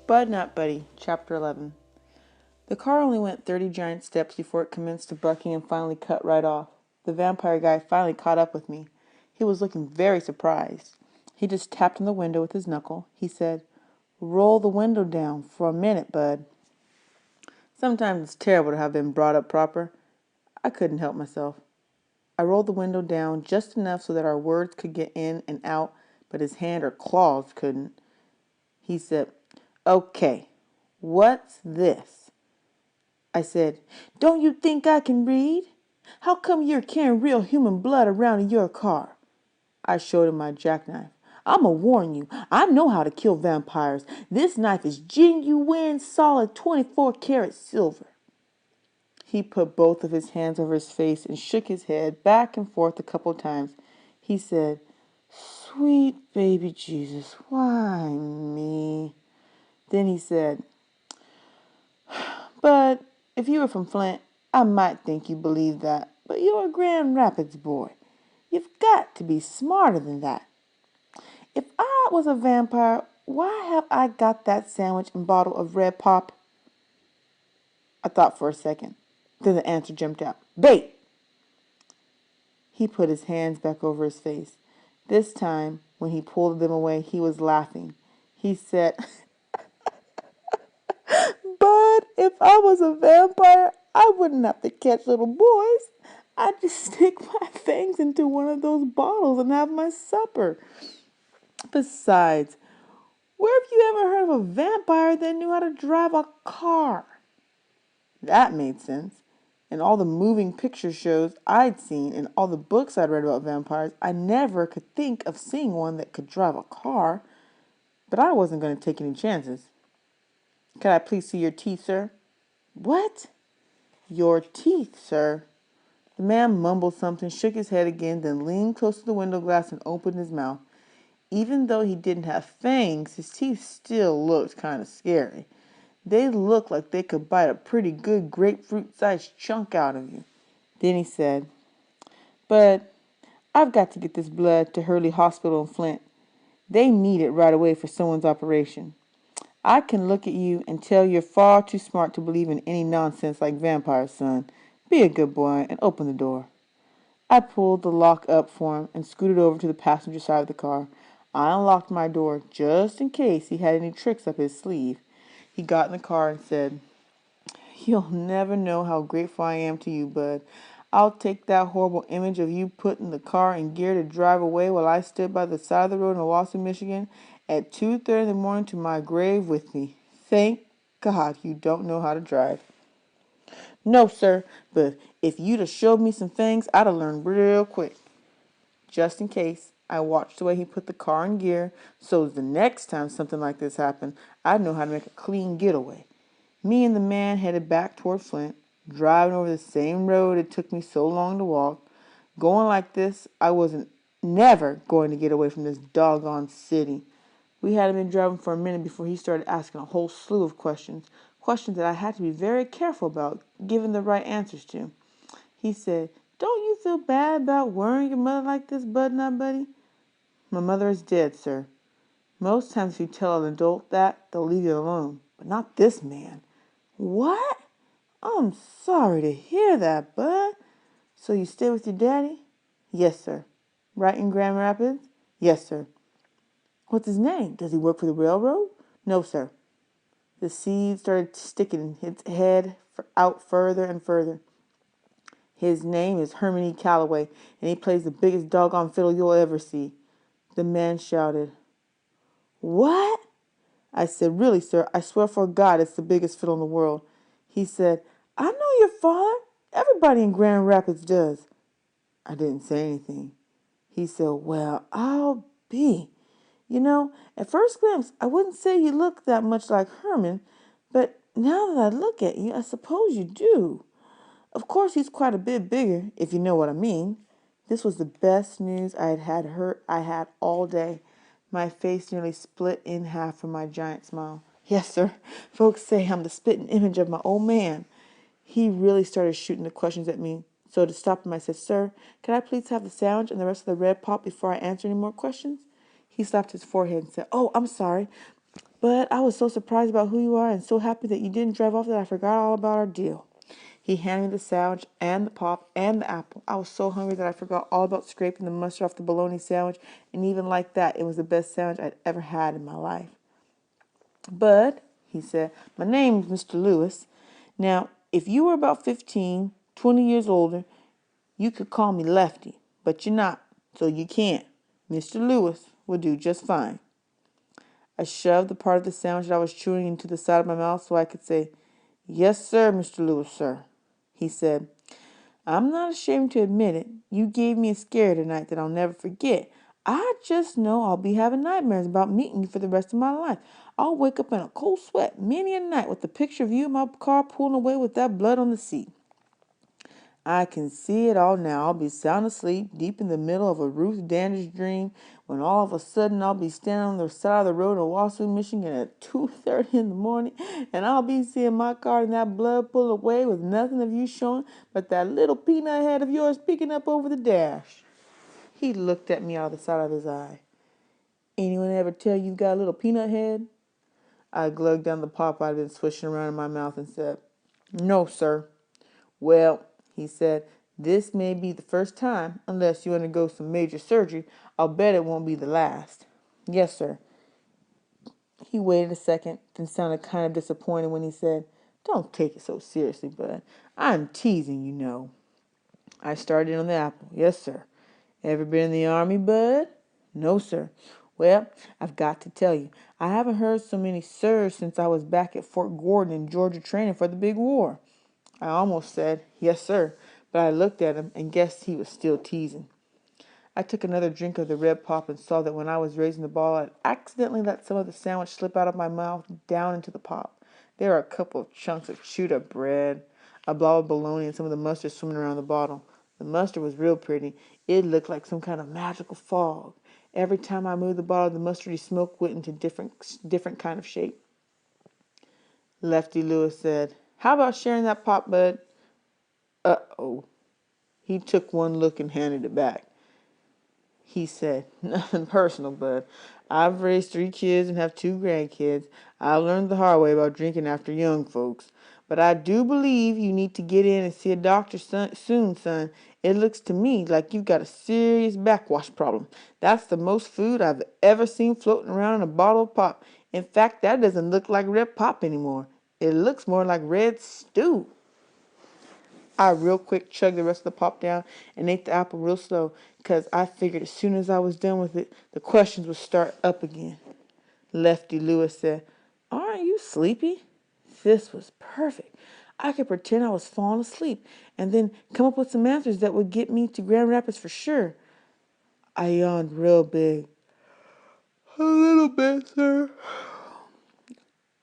Bud Not Buddy, Chapter 11. The car only went 30 giant steps before it commenced to bucking and finally cut right off. The vampire guy finally caught up with me. He was looking very surprised. He just tapped on the window with his knuckle. He said, "Roll the window down for a minute, Bud." Sometimes it's terrible to have been brought up proper. I couldn't help myself. I rolled the window down just enough so that our words could get in and out, but his hand or claws couldn't. He said, "Okay, what's this?" I said, "Don't you think I can read? How come you're carrying real human blood around in your car?" I showed him my jackknife. "I'ma warn you, I know how to kill vampires. This knife is genuine, solid 24-karat silver." He put both of his hands over his face and shook his head back and forth a couple times. He said, "Sweet baby Jesus, why me?" Then he said, "But if you were from Flint, I might think you believe that. But you're a Grand Rapids boy. You've got to be smarter than that. If I was a vampire, why have I got that sandwich and bottle of red pop?" I thought for a second. Then the answer jumped out. "Bait!" He put his hands back over his face. This time, when he pulled them away, he was laughing. He said, "Bud, if I was a vampire, I wouldn't have to catch little boys. I'd just stick my fangs into one of those bottles and have my supper. Besides, where have you ever heard of a vampire that knew how to drive a car?" That made sense. In all the moving picture shows I'd seen and all the books I'd read about vampires, I never could think of seeing one that could drive a car. But I wasn't going to take any chances. "Can I please see your teeth, sir?" "What?" "Your teeth, sir." The man mumbled something, shook his head again, then leaned close to the window glass and opened his mouth. Even though he didn't have fangs, his teeth still looked kind of scary. They looked like they could bite a pretty good grapefruit-sized chunk out of you. Then he said, "But I've got to get this blood to Hurley Hospital in Flint. They need it right away for someone's operation. I can look at you and tell you're far too smart to believe in any nonsense like vampires, son. Be a good boy and open the door." I pulled the lock up for him and scooted over to the passenger side of the car. I unlocked my door just in case he had any tricks up his sleeve. He got in the car and said, "You'll never know how grateful I am to you, Bud. I'll take that horrible image of you putting the car in gear to drive away while I stood by the side of the road in Owasso, Michigan at 2:30 in the morning to my grave with me. Thank God you don't know how to drive." "No, sir, but if you'd have showed me some things, I'd have learned real quick." Just in case, I watched the way he put the car in gear so the next time something like this happened, I'd know how to make a clean getaway. Me and the man headed back toward Flint, driving over the same road it took me so long to walk. Going like this, I wasn't never going to get away from this doggone city. We hadn't been driving for a minute before he started asking a whole slew of questions, questions that I had to be very careful about giving the right answers to. He said, "Don't you feel bad about worrying your mother like this, Bud Not Buddy?" "My mother is dead, sir. Most times if you tell an adult that, they'll leave you alone. But not this man." "What? I'm sorry to hear that, Bud. So you stay with your daddy?" "Yes, sir." "Right in Grand Rapids?" "Yes, sir." "What's his name? Does he work for the railroad?" "No, sir." The seed started sticking its head out further and further. "His name is Herman E. Calloway, and he plays the biggest doggone fiddle you'll ever see." The man shouted. "What?" I said, "Really, sir, I swear for God it's the biggest fiddle in the world." He said, "I know your father. Everybody in Grand Rapids does." I didn't say anything. He said, "Well, I'll be. You know, at first glance, I wouldn't say you look that much like Herman, but now that I look at you, I suppose you do. Of course, he's quite a bit bigger, if you know what I mean." This was the best news I had all day. My face nearly split in half from my giant smile. "Yes, sir. Folks say I'm the spitting image of my old man." He really started shooting the questions at me. So to stop him, I said, "Sir, can I please have the sandwich and the rest of the red pop before I answer any more questions?" He slapped his forehead and said, "Oh, I'm sorry. But I was so surprised about who you are and so happy that you didn't drive off that I forgot all about our deal. He handed me the sandwich and the pop and the apple. I was so hungry that I forgot all about scraping the mustard off the bologna sandwich, and even like that, it was the best sandwich I'd ever had in my life. Bud, he said, my name's Mr. Lewis. Now, if you were about 15, 20 years older, you could call me Lefty, but you're not, so you can't. Mr. Lewis will do just fine. I shoved the part of the sandwich that I was chewing into the side of my mouth so I could say, yes, sir, Mr. Lewis, sir. He said, I'm not ashamed to admit it. You gave me a scare tonight that I'll never forget. I just know I'll be having nightmares about meeting you for the rest of my life. I'll wake up in a cold sweat many a night with the picture of you in my car pulling away with that blood on the seat. I can see it all now. I'll be sound asleep, deep in the middle of a Ruth Dandridge dream, when all of a sudden I'll be standing on the side of the road in Wausau, Michigan at 2:30 in the morning, and I'll be seeing my car and that blood pull away with nothing of you showing but that little peanut head of yours peeking up over the dash. He looked at me out of the side of his eye. Anyone ever tell you got a little peanut head? I glugged down the pop I'd been swishing around in my mouth and said, no, sir. Well, he said, this may be the first time, unless you undergo some major surgery. I'll bet it won't be the last. Yes, sir. He waited a second, then sounded kind of disappointed when he said, don't take it so seriously, Bud. I'm teasing, you know. I started in on the apple. Yes, sir. Ever been in the Army, Bud? No, sir. Well, I've got to tell you, I haven't heard so many sirs since I was back at Fort Gordon in Georgia training for the big war. I almost said, yes, sir, but I looked at him and guessed he was still teasing. I took another drink of the red pop and saw that when I was raising the ball, I'd accidentally let some of the sandwich slip out of my mouth down into the pop. There were a couple of chunks of chewed up bread, a blob of bologna, and some of the mustard swimming around the bottle. The mustard was real pretty. It looked like some kind of magical fog. Every time I moved the bottle, the mustardy smoke went into different kind of shape. Lefty Lewis said, how about sharing that pop, Bud? Uh-oh. He took one look and handed it back. He said, nothing personal, Bud. I've raised 3 kids and have 2 grandkids. I learned the hard way about drinking after young folks. But I do believe you need to get in and see a doctor soon, son. It looks to me like you've got a serious backwash problem. That's the most food I've ever seen floating around in a bottle of pop. In fact, that doesn't look like red pop anymore. It looks more like red stew. I real quick chugged the rest of the pop down and ate the apple real slow because I figured as soon as I was done with it, the questions would start up again. Lefty Lewis said, aren't you sleepy? This was perfect. I could pretend I was falling asleep and then come up with some answers that would get me to Grand Rapids for sure. I yawned real big. A little bit, sir.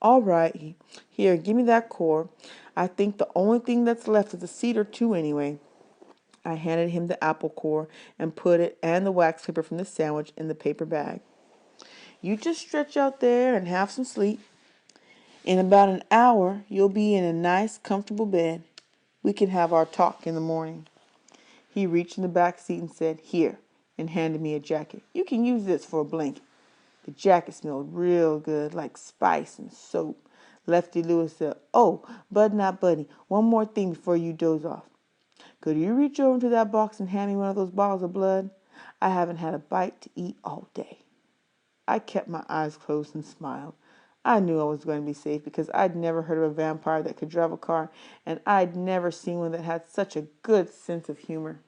All right, here, give me that core. I think the only thing that's left is a seed or two anyway. I handed him the apple core and put it and the wax paper from the sandwich in the paper bag. You just stretch out there and have some sleep. In about an hour, you'll be in a nice, comfortable bed. We can have our talk in the morning. He reached in the back seat and said, here, and handed me a jacket. You can use this for a blanket. The jacket smelled real good, like spice and soap. Lefty Lewis said, oh, Bud, not Buddy, one more thing before you doze off. Could you reach over to that box and hand me one of those bottles of blood? I haven't had a bite to eat all day. I kept my eyes closed and smiled. I knew I was going to be safe because I'd never heard of a vampire that could drive a car, and I'd never seen one that had such a good sense of humor.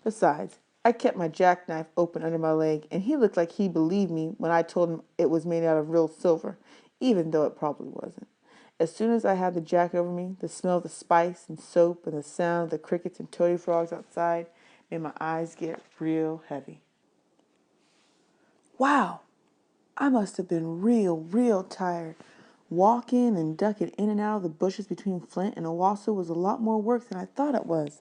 Besides, I kept my jackknife open under my leg, and he looked like he believed me when I told him it was made out of real silver, even though it probably wasn't. As soon as I had the jacket over me, the smell of the spice and soap and the sound of the crickets and toady frogs outside made my eyes get real heavy. Wow, I must have been real tired. Walking and ducking in and out of the bushes between Flint and Owasso was a lot more work than I thought it was.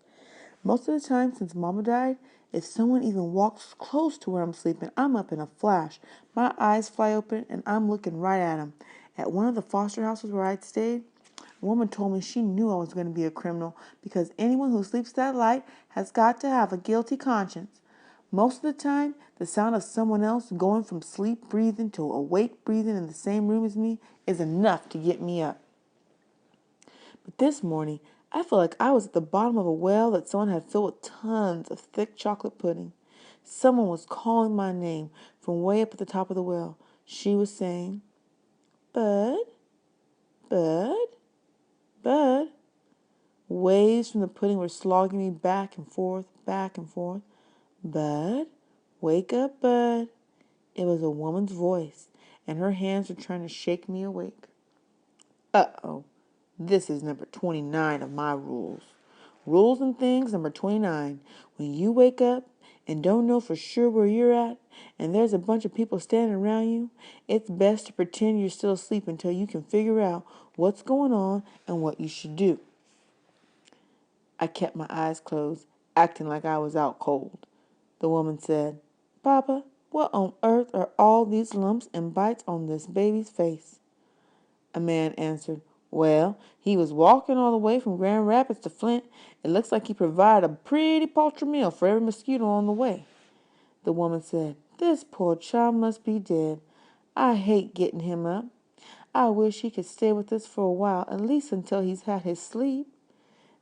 Most of the time since Mama died, if someone even walks close to where I'm sleeping, I'm up in a flash. My eyes fly open and I'm looking right at them. At one of the foster houses where I'd stayed, a woman told me she knew I was going to be a criminal because anyone who sleeps that light has got to have a guilty conscience. Most of the time, the sound of someone else going from sleep breathing to awake breathing in the same room as me is enough to get me up. But this morning, I felt like I was at the bottom of a well that someone had filled with tons of thick chocolate pudding. Someone was calling my name from way up at the top of the well. She was saying, "Bud, Bud, Bud." Waves from the pudding were slogging me back and forth, back and forth. "Bud, wake up, Bud." It was a woman's voice, and her hands were trying to shake me awake. Uh-oh. This is number 29 of my rules. Rules and things number 29. When you wake up and don't know for sure where you're at, and there's a bunch of people standing around you, it's best to pretend you're still asleep until you can figure out what's going on and what you should do. I kept my eyes closed, acting like I was out cold. The woman said, "Papa, what on earth are all these lumps and bites on this baby's face?" A man answered, "Well, he was walking all the way from Grand Rapids to Flint. It looks like he provided a pretty paltry meal for every mosquito on the way." The woman said, "This poor child must be dead. I hate getting him up. I wish he could stay with us for a while, at least until he's had his sleep."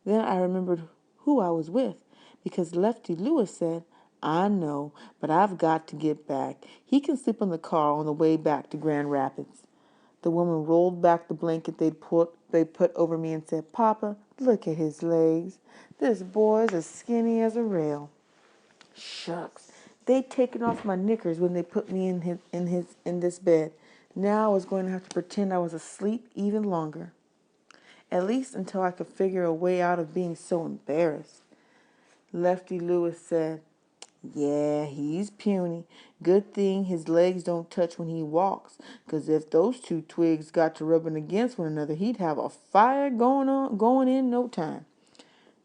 Then I remembered who I was with, because Lefty Lewis said, "I know, but I've got to get back. He can sleep in the car on the way back to Grand Rapids." The woman rolled back the blanket they put over me and said, "Papa, look at his legs. This boy's as skinny as a rail." Shucks. They'd taken off my knickers when they put me in this bed. Now I was going to have to pretend I was asleep even longer. At least until I could figure a way out of being so embarrassed. Lefty Lewis said, "Yeah, he's puny. Good thing his legs don't touch when he walks, 'cause if those two twigs got to rubbing against one another, he'd have a fire going in no time."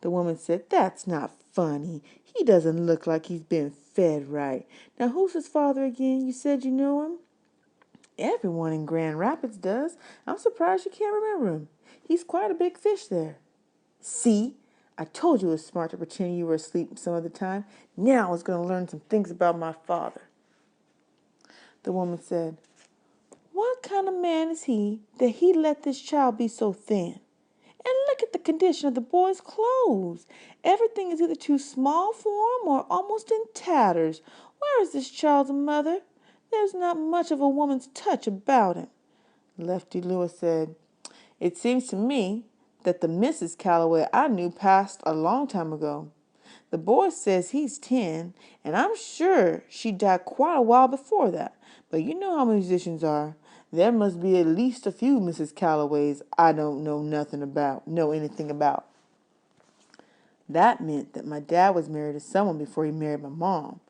The woman said, "That's not funny. He doesn't look like he's been fed right. Now, who's his father again? You said you know him?" "Everyone in Grand Rapids does. I'm surprised you can't remember him. He's quite a big fish there." "See? I told you it was smart to pretend you were asleep some of the time. Now I was going to learn some things about my father." The woman said, "What kind of man is he that he let this child be so thin? And look at the condition of the boy's clothes. Everything is either too small for him or almost in tatters. Where is this child's mother? There's not much of a woman's touch about him." Lefty Lewis said, "It seems to me that the Mrs. Calloway I knew passed a long time ago. The boy says he's 10, and I'm sure she died quite a while before that. But you know how musicians are. There must be at least a few Mrs. Calloways I don't know anything about." That meant that my dad was married to someone before he married my mom.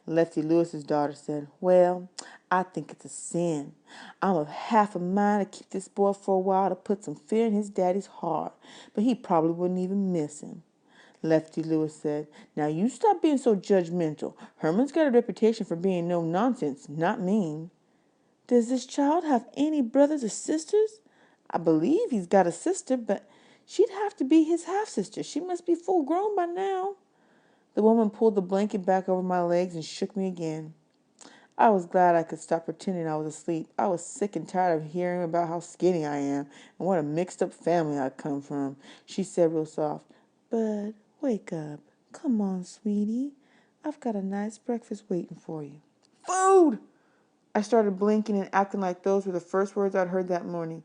Lefty Lewis's daughter said, "Well, I think it's a sin. I'm of half a mind to keep this boy for a while to put some fear in his daddy's heart, but he probably wouldn't even miss him." Lefty Lewis said, "Now you stop being so judgmental. Herman's got a reputation for being no nonsense, not mean." "Does this child have any brothers or sisters?" "I believe he's got a sister, but she'd have to be his half-sister. She must be full grown by now." The woman pulled the blanket back over my legs and shook me again. I was glad I could stop pretending I was asleep. I was sick and tired of hearing about how skinny I am and what a mixed-up family I come from. She said real soft, "Bud, wake up. Come on, sweetie. I've got a nice breakfast waiting for you." "Food!" I started blinking and acting like those were the first words I'd heard that morning.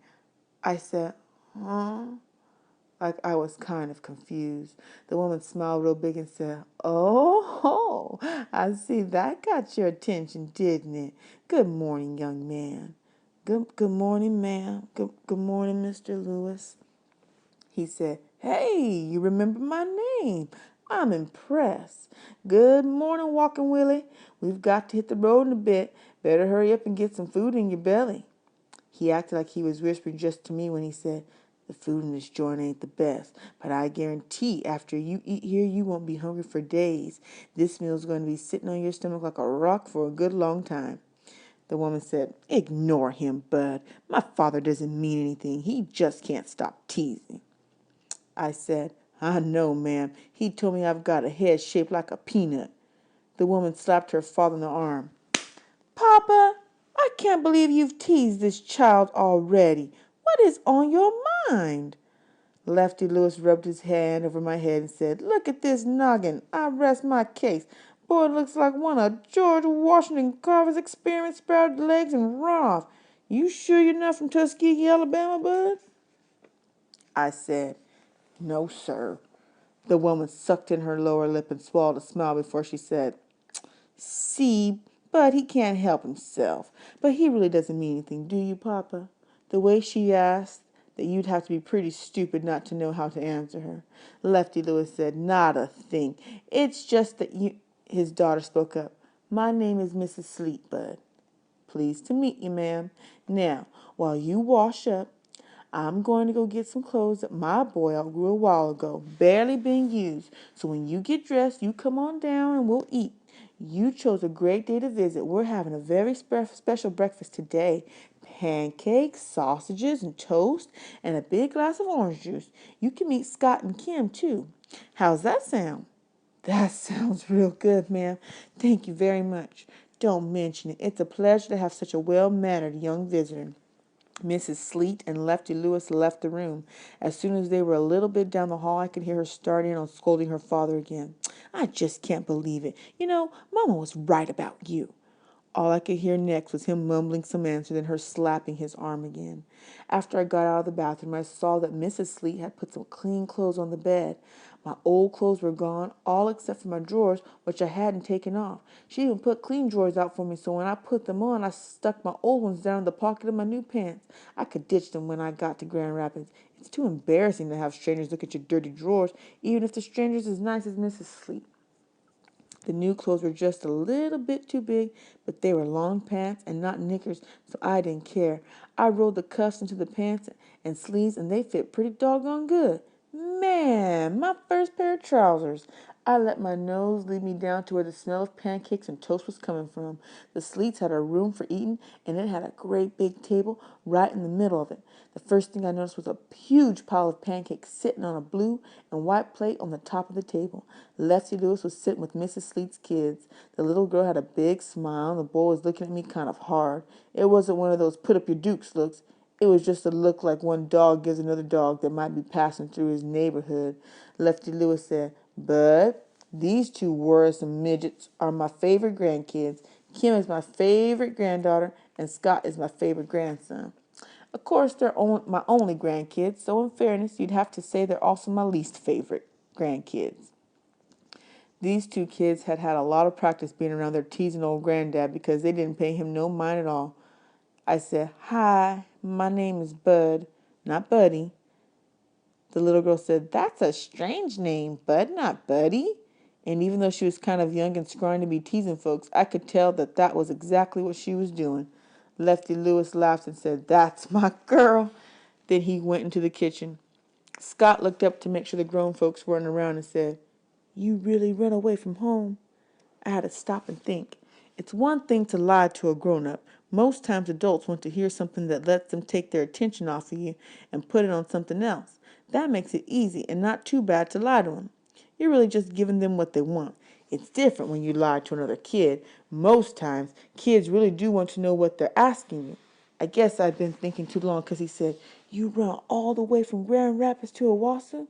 I said, "Huh?" Like I was kind of confused. The woman smiled real big and said, "Oh, I see that got your attention, didn't it? Good morning, young man." Good morning, ma'am. Good morning, Mr. Lewis." He said, "Hey, you remember my name. I'm impressed. Good morning, Walking Willie. We've got to hit the road in a bit. Better hurry up and get some food in your belly." He acted like he was whispering just to me when he said, "The food in this joint ain't the best, but I guarantee after you eat here, you won't be hungry for days. This meal's going to be sitting on your stomach like a rock for a good long time." The woman said, "Ignore him, Bud. My father doesn't mean anything. He just can't stop teasing." I said, "I know, ma'am. He told me I've got a head shaped like a peanut." The woman slapped her father in the arm. Papa, I can't believe you've teased this child already. What is on your mind? Lefty Lewis rubbed his hand over my head and said, Look at this noggin. I rest my case. Boy, it looks like one of George Washington Carver's experiment sprouted legs and run off. You sure you're not from Tuskegee, Alabama, bud? I said, No, sir. The woman sucked in her lower lip and swallowed a smile before she said, See, but he can't help himself. But he really doesn't mean anything, do you, Papa? The way she asked that you'd have to be pretty stupid not to know how to answer her. Lefty Lewis said, Not a thing. It's just that you... His daughter spoke up. My name is Mrs. Sleep, Bud. Pleased to meet you, ma'am. Now, while you wash up, I'm going to go get some clothes that my boy outgrew a while ago, barely being used. So when you get dressed, you come on down and we'll eat. You chose a great day to visit. We're having a very special breakfast today. Pancakes, sausages, and toast, and a big glass of orange juice. You can meet Scott and Kim, too. How's that sound? That sounds real good, ma'am. Thank you very much. Don't mention it. It's a pleasure to have such a well-mannered young visitor. Mrs. Sleet and Lefty Lewis left the room. As soon as they were a little bit down the hall, I could hear her starting on scolding her father again. I just can't believe it. You know, Mama was right about you. All I could hear next was him mumbling some answer, then her slapping his arm again. After I got out of the bathroom, I saw that Mrs. Sleet had put some clean clothes on the bed. My old clothes were gone, all except for my drawers, which I hadn't taken off. She even put clean drawers out for me, so when I put them on, I stuck my old ones down in the pocket of my new pants. I could ditch them when I got to Grand Rapids. It's too embarrassing to have strangers look at your dirty drawers, even if the stranger's as nice as Mrs. Sleet. The new clothes were just a little bit too big, but they were long pants and not knickers, so I didn't care. I rolled the cuffs into the pants and sleeves, and they fit pretty doggone good. Man, my first pair of trousers. I let my nose lead me down to where the smell of pancakes and toast was coming from. The Sleets had a room for eating, and it had a great big table right in the middle of it. The first thing I noticed was a huge pile of pancakes sitting on a blue and white plate on the top of the table. Lefty Lewis was sitting with Mrs. Sleet's kids. The little girl had a big smile, and the boy was looking at me kind of hard. It wasn't one of those put-up-your-dukes looks. It was just a look like one dog gives another dog that might be passing through his neighborhood. Lefty Lewis said, Bud, these two worrisome midgets are my favorite grandkids. Kim is my favorite granddaughter, and Scott is my favorite grandson. Of course, they're my only grandkids, so in fairness, you'd have to say they're also my least favorite grandkids. These two kids had had a lot of practice being around their teasing old granddad because they didn't pay him no mind at all. I said, Hi, my name is Bud, not Buddy. The little girl said, That's a strange name, Bud, not Buddy. And even though she was kind of young and scrawny to be teasing folks, I could tell that that was exactly what she was doing. Lefty Lewis laughed and said, That's my girl. Then he went into the kitchen. Scott looked up to make sure the grown folks weren't around and said, You really run away from home? I had to stop and think. It's one thing to lie to a grown-up. Most times adults want to hear something that lets them take their attention off of you and put it on something else. That makes it easy and not too bad to lie to them. You're really just giving them what they want. It's different when you lie to another kid. Most times, kids really do want to know what they're asking you. I guess I've been thinking too long because he said, You run all the way from Grand Rapids to Owasso?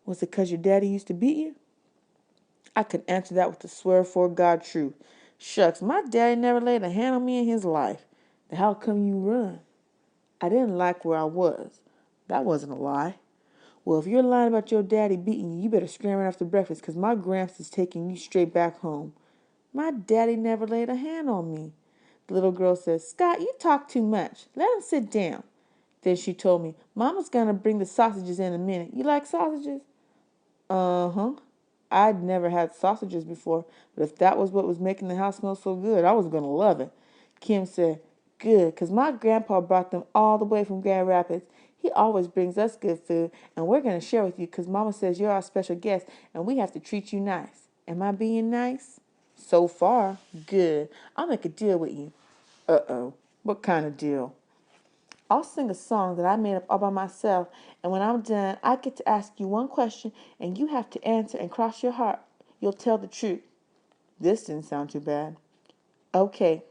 Was it because your daddy used to beat you? I could answer that with a swear for God truth. Shucks, my daddy never laid a hand on me in his life. Then how come you run? I didn't like where I was. That wasn't a lie. Well, if you're lying about your daddy beating you, you better scram right after breakfast, 'cause my gramps is taking you straight back home. My daddy never laid a hand on me. The little girl said, Scott, you talk too much. Let him sit down. Then she told me, Mama's going to bring the sausages in a minute. You like sausages? Uh-huh. I'd never had sausages before, but if that was what was making the house smell so good, I was going to love it. Kim said, Good, 'cause my grandpa brought them all the way from Grand Rapids. He always brings us good food, and we're going to share with you 'cause Mama says you're our special guest, and we have to treat you nice. Am I being nice? So far, good. I'll make a deal with you. Uh-oh. What kind of deal? I'll sing a song that I made up all by myself, and when I'm done, I get to ask you one question, and you have to answer and cross your heart. You'll tell the truth. This didn't sound too bad. Okay,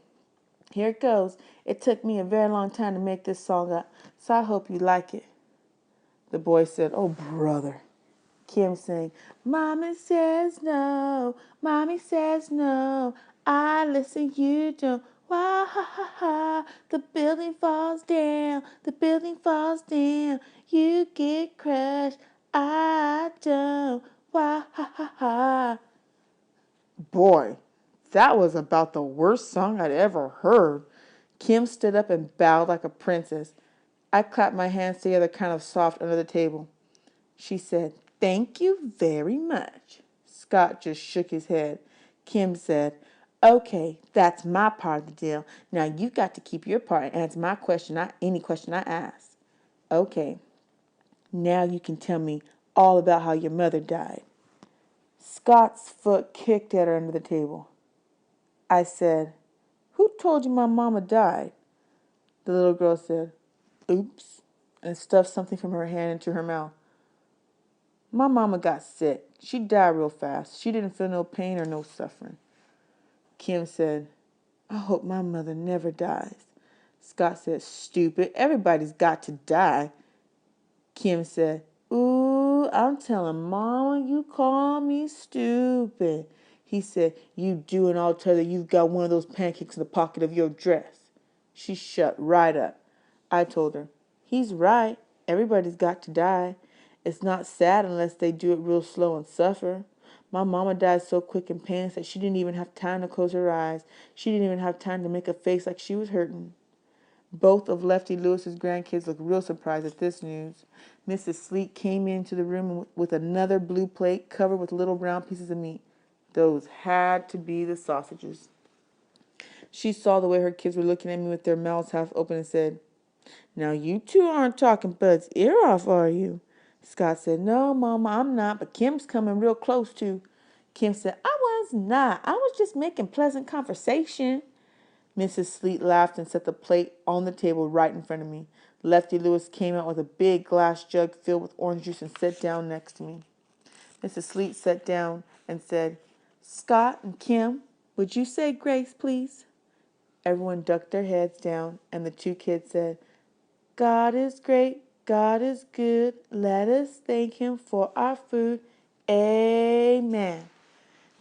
here it goes. It took me a very long time to make this song up, so I hope you like it. The boy said, "Oh, brother." Kim sang, "Mommy says no, Mommy says no. I listen, you don't. Wah ha ha ha. The building falls down, the building falls down. You get crushed, I don't. Wah ha ha ha." Boy, that was about the worst song I'd ever heard. Kim stood up and bowed like a princess. I clapped my hands together kind of soft under the table. She said, "Thank you very much." Scott just shook his head. Kim said, "Okay, that's my part of the deal. Now you've got to keep your part and answer my question, any question I ask." "Okay, now you can tell me all about how your mother died." Scott's foot kicked at her under the table. I said, "Who told you my mama died?" The little girl said, "Oops," and stuffed something from her hand into her mouth. "My mama got sick. She died real fast. She didn't feel no pain or no suffering." Kim said, "I hope my mother never dies." Scott said, "Stupid. Everybody's got to die." Kim said, "Ooh, I'm telling Mama you call me stupid." He said, "You do, and I'll tell you you've got one of those pancakes in the pocket of your dress." She shut right up. I told her, "He's right. Everybody's got to die. It's not sad unless they do it real slow and suffer. My mama died so quick and painless that she didn't even have time to close her eyes. She didn't even have time to make a face like she was hurting." Both of Lefty Lewis's grandkids looked real surprised at this news. Mrs. Sleet came into the room with another blue plate covered with little brown pieces of meat. Those had to be the sausages. She saw the way her kids were looking at me with their mouths half open and said, "Now you two aren't talking Bud's ear off, are you?" Scott said, "No, Mama, I'm not, but Kim's coming real close to." Kim said, "I was not. I was just making pleasant conversation." Mrs. Sleet laughed and set the plate on the table right in front of me. Lefty Lewis came out with a big glass jug filled with orange juice and sat down next to me. Mrs. Sleet sat down and said, "Scott and Kim, would you say grace, please?" Everyone ducked their heads down, and the two kids said, "God is great, God is good. Let us thank him for our food. Amen."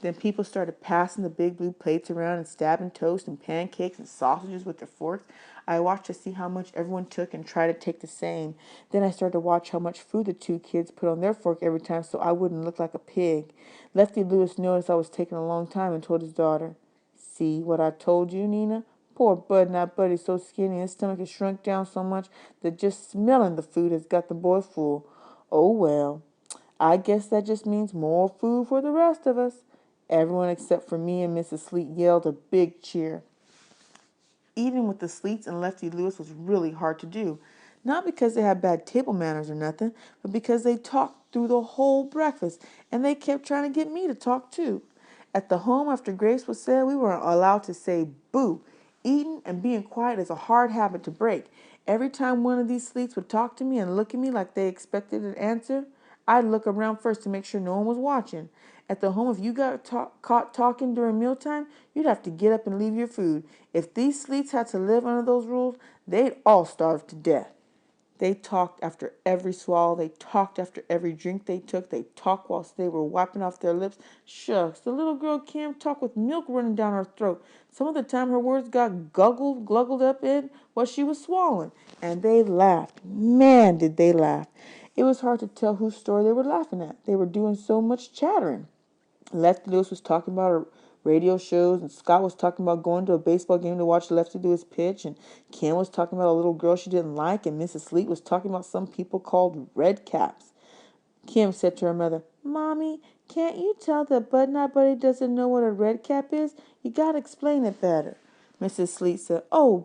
Then people started passing the big blue plates around and stabbing toast and pancakes and sausages with their forks. I watched to see how much everyone took and tried to take the same. Then I started to watch how much food the two kids put on their fork every time so I wouldn't look like a pig. Lefty Lewis noticed I was taking a long time and told his daughter, "See what I told you, Nina? Poor Bud, now Buddy's so skinny and his stomach has shrunk down so much that just smelling the food has got the boy full. Oh well, I guess that just means more food for the rest of us." Everyone except for me and Mrs. Sleet yelled a big cheer. Eating with the Sleets and Lefty Lewis was really hard to do. Not because they had bad table manners or nothing, but because they talked through the whole breakfast, and they kept trying to get me to talk too. At the home, after grace was said, we weren't allowed to say boo. Eating and being quiet is a hard habit to break. Every time one of these Sleets would talk to me and look at me like they expected an answer, I'd look around first to make sure no one was watching. At the home, if you got caught talking during mealtime, you'd have to get up and leave your food. If these Sleets had to live under those rules, they'd all starve to death. They talked after every swallow. They talked after every drink they took. They talked whilst they were wiping off their lips. Shucks, the little girl Kim talked with milk running down her throat. Some of the time her words got gluggled up in what she was swallowing. And they laughed. Man, did they laugh. It was hard to tell whose story they were laughing at. They were doing so much chattering. Lefty Lewis was talking about radio shows, and Scott was talking about going to a baseball game to watch Lefty Lewis pitch, and Kim was talking about a little girl she didn't like, and Mrs. Sleet was talking about some people called red caps. Kim said to her mother, "Mommy, can't you tell that Bud Not Buddy doesn't know what a red cap is? You gotta explain it better." Mrs. Sleet said, "Oh,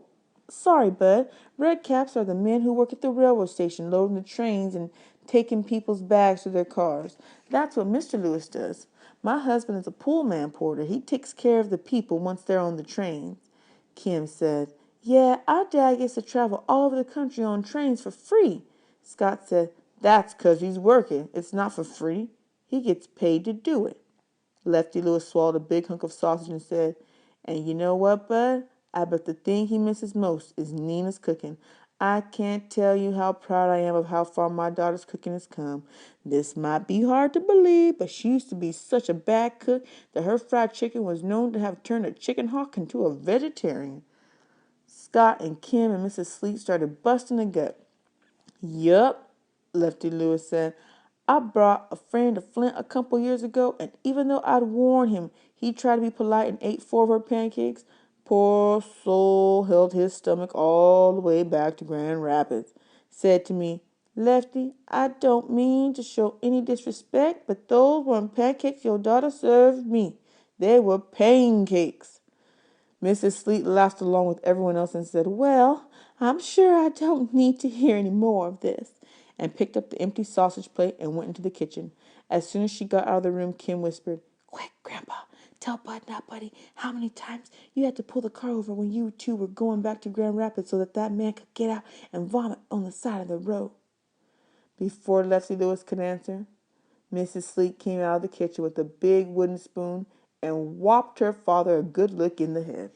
sorry, Bud. Red caps are the men who work at the railroad station loading the trains and taking people's bags to their cars. That's what Mr. Lewis does. My husband is a pullman porter. He takes care of the people once they're on the trains." Kim said, "Yeah, our dad gets to travel all over the country on trains for free." Scott said, "That's 'cause he's working. It's not for free. He gets paid to do it." Lefty Lewis swallowed a big hunk of sausage and said, "And you know what, Bud? I bet the thing he misses most is Nina's cooking. I can't tell you how proud I am of how far my daughter's cooking has come. This might be hard to believe, but she used to be such a bad cook that her fried chicken was known to have turned a chicken hawk into a vegetarian." Scott and Kim and Mrs. Sleet started busting a gut. "Yup," Lefty Lewis said. "I brought a friend to Flint a couple years ago, and even though I'd warned him, he tried to be polite and ate 4 of her pancakes. Poor soul held his stomach all the way back to Grand Rapids. Said to me, 'Lefty, I don't mean to show any disrespect, but those weren't pancakes your daughter served me. They were pancakes.'" Mrs. Sleet laughed along with everyone else and said, "Well, I'm sure I don't need to hear any more of this," and picked up the empty sausage plate and went into the kitchen. As soon as she got out of the room, Kim whispered, "Quick, Grandpa, tell Bud not Buddy how many times you had to pull the car over when you two were going back to Grand Rapids so that man could get out and vomit on the side of the road." Before Lefty Lewis could answer, Mrs. Sleet came out of the kitchen with a big wooden spoon and whopped her father a good lick in the head.